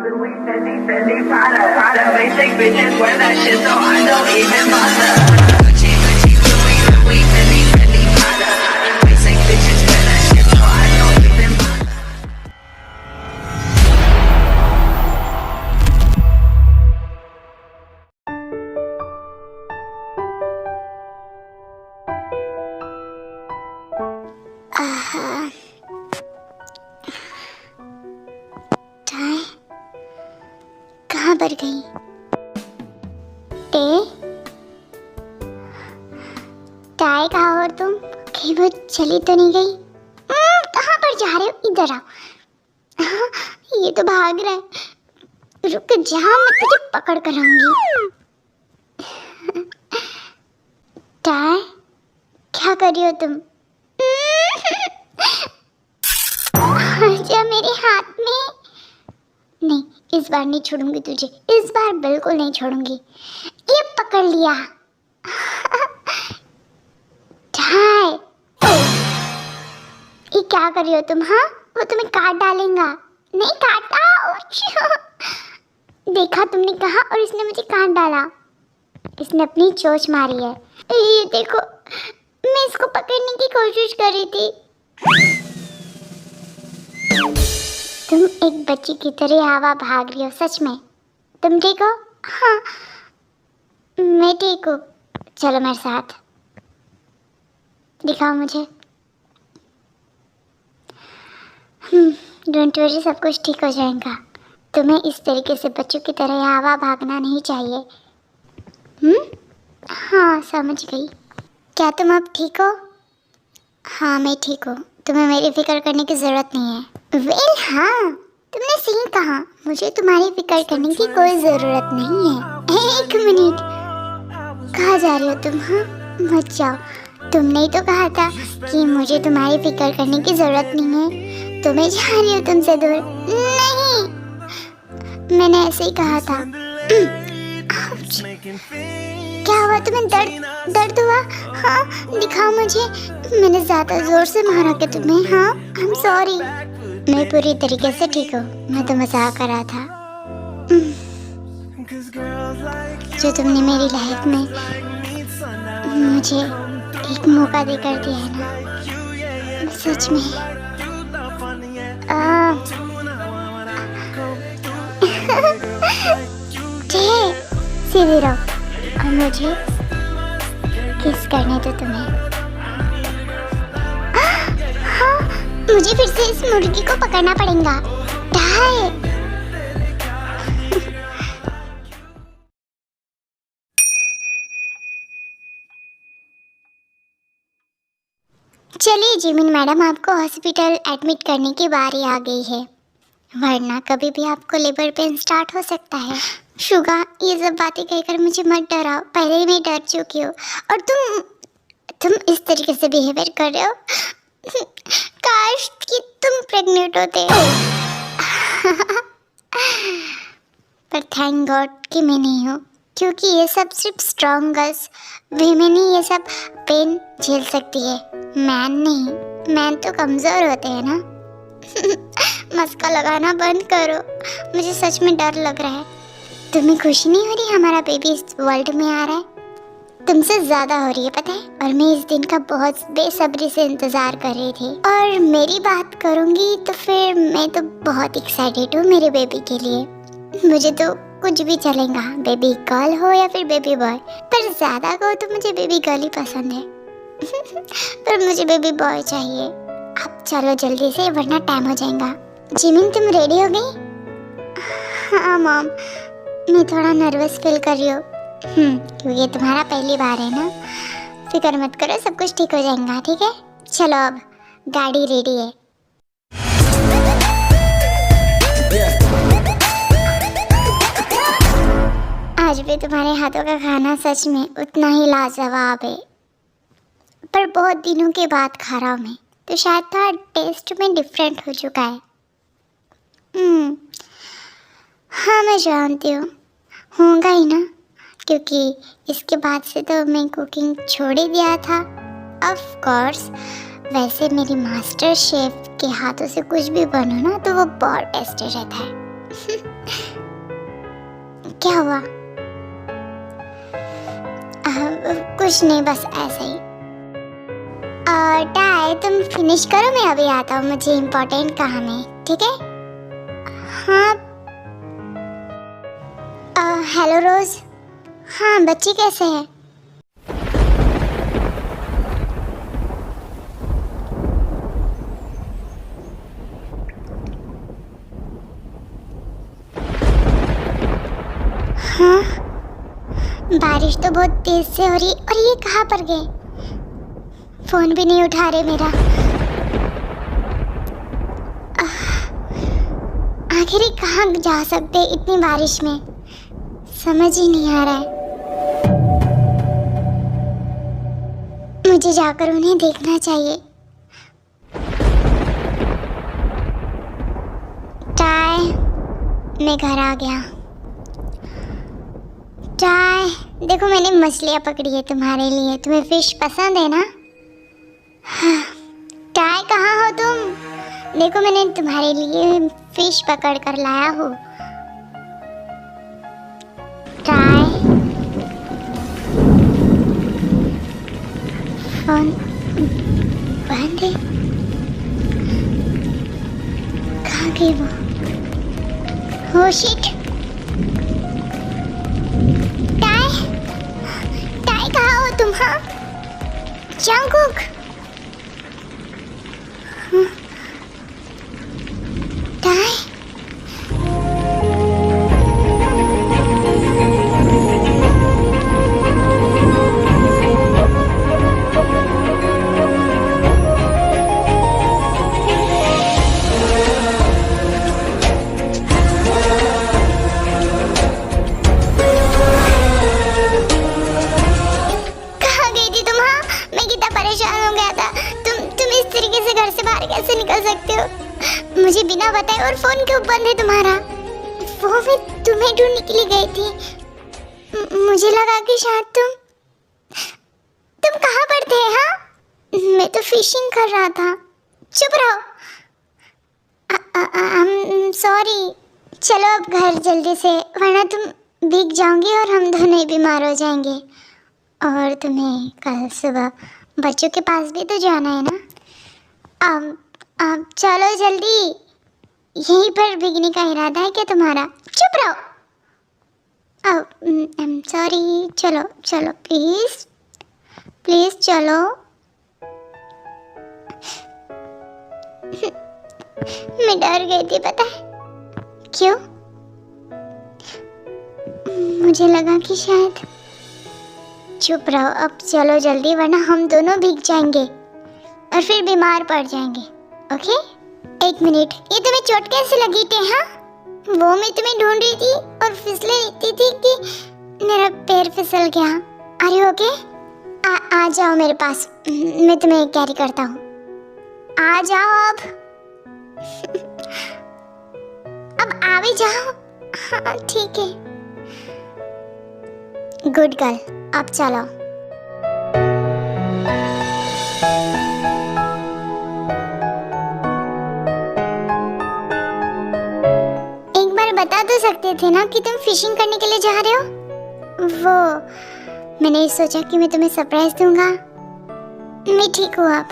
Louis, Fendi, Prada, basic bitches wear that shit, so I don't even bother. Gucci, Louis, Fendi, Prada, basic bitches wear that shit, so I don't even bother. चाय कहाँ पर गई? चाय कहाँ हो तुम? कहीं वो चली तो नहीं गई? कहाँ पर जा रहे हो? इधर आओ। ये तो भाग रहा है। रुक जा, मैं तुझे पकड़ कर आऊंगी। चाय क्या कर रही हो तुम? आजा मेरे हाथ में। नहीं, इस बार नहीं छोड़ूंगी तुझे, इस बार बिल्कुल नहीं छोड़ूंगी। ये पकड़ लिया। चाय, ये क्या कर रही हो तुम? हाँ, वो तुम्हें काट डालेगा। नहीं काटा। देखा तुमने कहा, और इसने मुझे काट डाला। इसने अपनी चोंच मारी है। ये देखो, मैं इसको पकड़ने की कोशिश कर रही थी। तुम एक बच्ची की तरह हवा भाग रही हो। सच में तुम ठीक हो? हाँ, मैं ठीक हूँ। चलो मेरे साथ, दिखाओ मुझे। डोंट वरी, सब कुछ ठीक हो जाएगा। तुम्हें इस तरीके से बच्चों की तरह हवा भागना नहीं चाहिए। हाँ, समझ गई। क्या तुम अब ठीक हो? हाँ, मैं ठीक हूँ। तुम्हें मेरी फिक्र करने की ज़रूरत नहीं है। वेल हाँ, तुमने सही कहा। मुझे तुम्हारी फिक्र करने की कोई ज़रूरत नहीं है। एक मिनट, कहाँ जा रही हो तुम? हाँ, मत जाओ। तुमने ही तो कहा था कि मुझे तुम्हारी फिक्र करने की ज़रूरत नहीं है, तो मैं जा रही हूँ तुमसे दूर। नहीं, मैंने ऐसे ही कहा था। क्या हुआ तुम्हें? दर्द हुआ? हाँ, दिखाओ मुझे। मैंने ज़्यादा ज़ोर से मारा क्या तुम्हें? हाँ, आई एम सॉरी। मैं पूरी तरीके से ठीक हूँ। मैं तो मजाक कर रहा था। जो तुमने मेरी लाइफ में मुझे एक मौका देकर दिया है ना, सच में सीधी रहो और मुझे किस करने दो तुम्हें। हाँ, मुझे फिर से इस मुर्गी को पकड़ना पड़ेगा। चलिए जिमिन मैडम, आपको हॉस्पिटल एडमिट करने की बारी आ गई है, वरना कभी भी आपको लेबर पेन स्टार्ट हो सकता है। शुगा, ये सब बातें कहकर मुझे मत डराओ। पहले ही मैं डर चुकी हूँ, और तुम इस तरीके से बिहेवियर कर रहे हो। काश कि तुम प्रेग्नेंट होते। पर थैंक गॉड कि मैं नहीं हूँ, क्योंकि ये सब सिर्फ स्ट्रॉन्ग गर्ल्स, वीमेन ही ये सब पेन झेल सकती है। मैन नहीं, मैन तो कमज़ोर होते हैं ना। मस्का लगाना बंद करो, मुझे सच में डर लग रहा है। तुम्हें खुशी नहीं हो रही हमारा बेबी इस वर्ल्ड में आ रहा है? तुमसे ज़्यादा हो रही है, पता है। और मैं इस दिन का बहुत बेसब्री से इंतज़ार कर रही थी। और मेरी बात करूँगी तो फिर मैं तो बहुत एक्साइटेड हूँ मेरे बेबी के लिए। मुझे तो कुछ भी चलेगा, बेबी गर्ल हो या फिर बेबी बॉय। पर ज़्यादा कहो तो मुझे बेबी गर्ल ही पसंद है। पर मुझे बेबी बॉय चाहिए। अब चलो जल्दी से, वरना टाइम हो जाएगा। जिमिन, तुम रेडी हो गई? हाँ मॉम, मैं थोड़ा नर्वस फील कर रही हूँ। क्योंकि तुम्हारा पहली बार है ना। फिक्र मत करो, सब कुछ ठीक हो जाएगा, ठीक है। चलो अब गाड़ी रेडी है। आज भी तुम्हारे हाथों का खाना सच में उतना ही लाजवाब है, पर बहुत दिनों के बाद खा रहा हूँ मैं, तो शायद थोड़ा टेस्ट में डिफरेंट हो चुका है। हाँ, मैं जानती हूँ, होगा ही ना, क्योंकि इसके बाद से तो मैं कुकिंग छोड़ ही दिया था। ऑफ कोर्स, वैसे मेरी मास्टर शेफ के हाथों से कुछ भी बनो ना तो वो बहुत टेस्टी रहता है। क्या हुआ? कुछ नहीं, बस ऐसे ही। टाई, तुम फिनिश करो, मैं अभी आता हूँ, मुझे इम्पोर्टेंट काम है, ठीक है? हाँ। हेलो रोज। हाँ, बच्ची कैसे है? हाँ, बारिश तो बहुत तेज से हो रही, और ये कहाँ पर गए? फोन भी नहीं उठा रहे मेरा। आखिर ये कहाँ जा सकते इतनी बारिश में, समझ ही नहीं आ रहा है। मुझे जाकर उन्हें देखना चाहिए। टाई, मैं घर आ गया। टाई, देखो मैंने मछलियाँ पकड़ी है तुम्हारे लिए, तुम्हें फिश पसंद है ना? टाई, कहाँ हो तुम? देखो मैंने तुम्हारे लिए फिश पकड़ कर लाया हूँ। टाई, फोन बंद है, कहाँ गई वो? हो शिट। टाई, टाई कहाँ हो तुम? हाँ, जंगकुक। टाई, कहाँ गई थी तुम? हाँ, मैं कितना परेशान हो गया था। तुम इस तरीके से घर से बाहर कैसे निकल सकते हो? मुझे बिना बताए, और फोन क्यों बंद है तुम्हारा? वो मैं तुम्हें ढूंढने के लिए गई थी। मुझे लगा कि शायद तुम कहाँ पर थे? हाँ, मैं तो फिशिंग कर रहा था। चुप रहो। सॉरी। चलो अब घर जल्दी से, वरना तुम भीग जाओगी और हम दोनों ही बीमार हो जाएंगे। और तुम्हें कल सुबह बच्चों के पास भी तो जाना है ना? अब चलो जल्दी। यहीं पर भीगने का इरादा है क्या तुम्हारा? चुप रहो। सॉरी। चलो चलो, प्लीज प्लीज चलो। मैं डर गई थी, पता है क्यों? मुझे लगा कि शायद। चुप रहो, अब चलो जल्दी, वरना हम दोनों भीग जाएंगे और फिर बीमार पड़ जाएंगे। ओके? 1 मिनट, ये तुम्हें चोट कैसे लगी थी? हाँ, वो मैं तुम्हें ढूंढ रही थी और फिसले रहती थी कि मेरा पैर फिसल गया। अरे ओके, आ जाओ मेरे पास, मैं तुम्हें कैरी करता हूँ। आ जाओ अब आ भी जाओ। हाँ ठीक है, गुड गर्ल। अब चलो। एक बार बता तो सकते थे ना कि तुम फिशिंग करने के लिए जा रहे हो? वो मैंने सोचा कि मैं तुम्हें सरप्राइज दूंगा। मैं ठीक हूँ अब।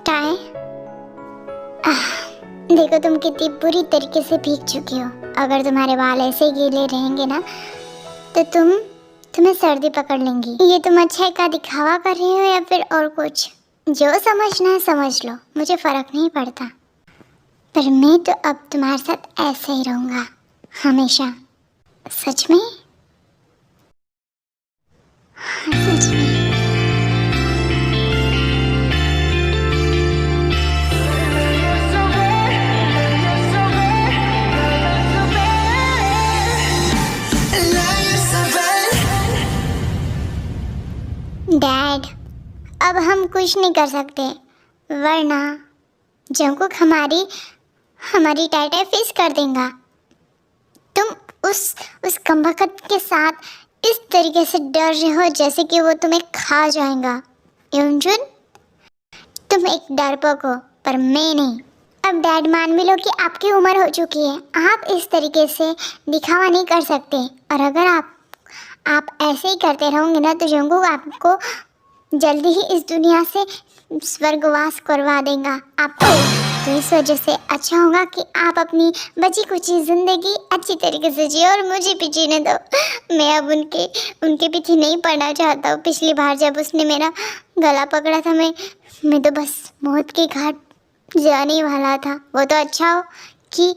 टाई, देखो तुम कितनी बुरी तरीके से भीग चुकी हो। अगर तुम्हारे बाल ऐसे गीले रहेंगे ना तो तुम्हें सर्दी पकड़ लेंगी। ये तुम अच्छाई का दिखावा कर रही हो या फिर और कुछ? जो समझना है समझ लो, मुझे फर्क नहीं पड़ता। पर मैं तो अब तुम्हारे साथ ऐसे ही रहूंगा हमेशा। सच में? हाँ, सच में। डैड, अब हम कुछ नहीं कर सकते, वरना जंगकुक हमारी टाई फिश कर देगा। तुम उस कमबख्त के साथ इस तरीके से डर रहे हो जैसे कि वो तुम्हें खा जाएगा। युनजुन, तुम एक डरपोक हो, पर मैं नहीं। अब डैड मान भी लो कि आपकी उम्र हो चुकी है, आप इस तरीके से दिखावा नहीं कर सकते। और अगर आप ऐसे ही करते रहोगे ना तो जंगकुक आपको जल्दी ही इस दुनिया से स्वर्गवास करवा देगा आपको। तो इस वजह से अच्छा होगा कि आप अपनी बची कुची ज़िंदगी अच्छी तरीके से जिए और मुझे भी जीने दो। मैं अब उनके पीछे नहीं पड़ना चाहता हूँ। पिछली बार जब उसने मेरा गला पकड़ा था मैं तो बस मौत के घाट जाने वाला था। वो तो अच्छा हो कि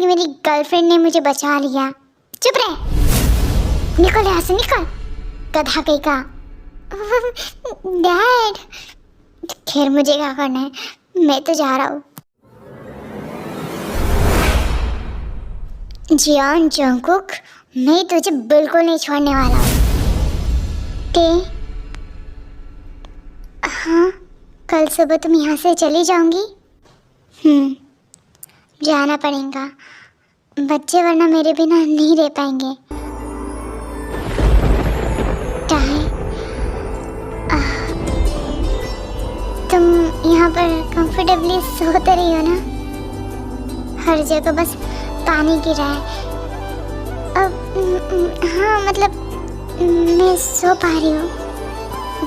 मेरी गर्लफ्रेंड ने मुझे बचा लिया। चुप रहे, निकल यहाँ से, निकल गधा कहीं का। डैड, खैर मुझे क्या करना है, मैं तो जा रहा हूँ। जियान जंगकुक, मैं तुझे बिल्कुल नहीं छोड़ने वाला हूँ। हाँ, कल सुबह तुम यहाँ से चली जाऊंगी? जाना पड़ेगा, बच्चे वरना मेरे बिना नहीं रह पाएंगे। तुम यहाँ पर कंफर्टेबली सोते रही हो ना? हर जगह बस पानी गिरा है। अब हाँ, मतलब मैं सो पा रही हूँ।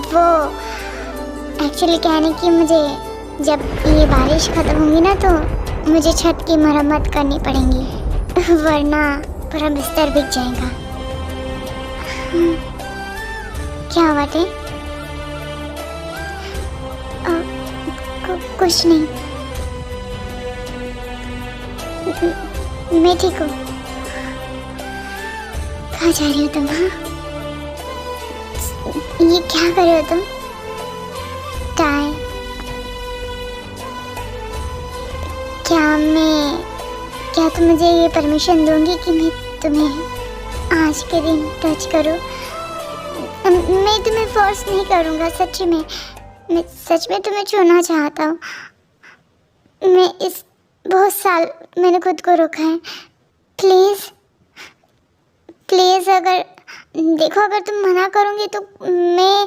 वो एक्चुअली कहने की मुझे जब ये बारिश ख़त्म होगी ना तो मुझे छत की मरम्मत करनी पड़ेगी, वरना पूरा बिस्तर भीग जाएगा। क्या बात है? कुछ नहीं, मैं ठीक हूँ। कहाँ जा रही हो तुम? हाँ, ये क्या कर रहे हो तुम? टाई, क्या तुम मुझे ये परमिशन दोगी कि मैं तुम्हें आज के दिन टच करूँ? मैं तुम्हें फोर्स नहीं करूँगा, सच्ची में मैं सच में तुम्हें छूना चाहता हूँ। मैं इस बहुत साल मैंने खुद को रोका है। प्लीज़ अगर तुम मना करोगे तो मैं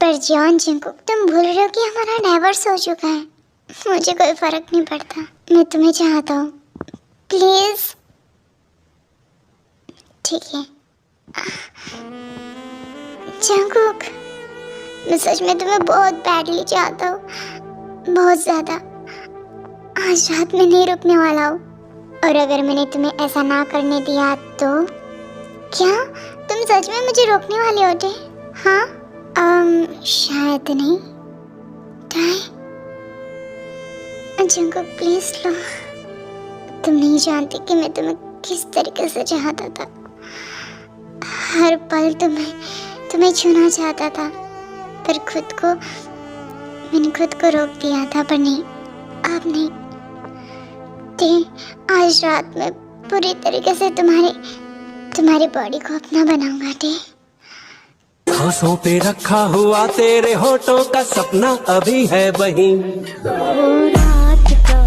पर जान जंगकुक, तुम भूल रहे हो कि हमारा डाइवोर्स हो चुका है। मुझे कोई फ़र्क नहीं पड़ता, मैं तुम्हें चाहता हूँ। प्लीज़, ठीक है जंगकुक, मैं सच में तुम्हें बहुत बैडली चाहता हूँ, बहुत ज़्यादा। आज रात में नहीं रुकने वाला हूँ, और अगर मैंने तुम्हें ऐसा ना करने दिया तो क्या तुम सच में मुझे रोकने वाले होते? हाँ, शायद नहीं। जंगकुक प्लीज लो, तुम नहीं जानती कि मैं तुम्हें किस तरीके से चाहता था। हर पल तुम्हें छूना चाहता था, पर मैंने खुद को रोक दिया था। पर नहीं, अब नहीं। आज रात में पूरी तरीके से तुम्हारी बॉडी को अपना बनाऊंगा। आँखों पे रखा हुआ तेरे होठों का सपना अभी है वहीं। रात का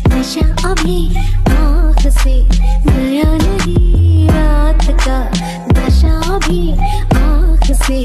नशा अभी आँख से गया नहीं, रात का नशा अभी आँख से